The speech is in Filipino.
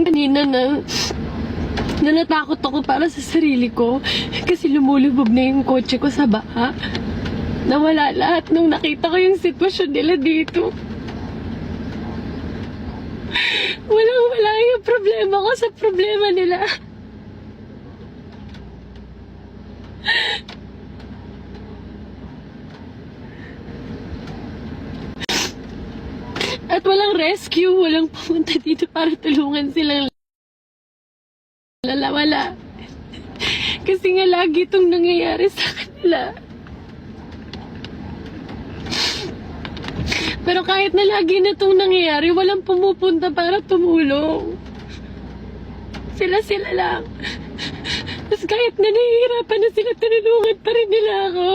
kanina na natakot ako para sa sarili ko kasi lumulubog na yung kotse ko sa baha. Nawala lahat nung nakita ko yung sitwasyon nila dito. Walang-wala yung problema ko sa problema nila. At walang rescue, walang pumunta dito para tulungan silang wala. Kasi nga lagi itong nangyayari sa kanila. Pero kahit na lagi na itong nangyayari, walang pumupunta para tumulong. Sila lang. Tapos kahit na nahihirapan na sila, tinulungan pa rin nila ako.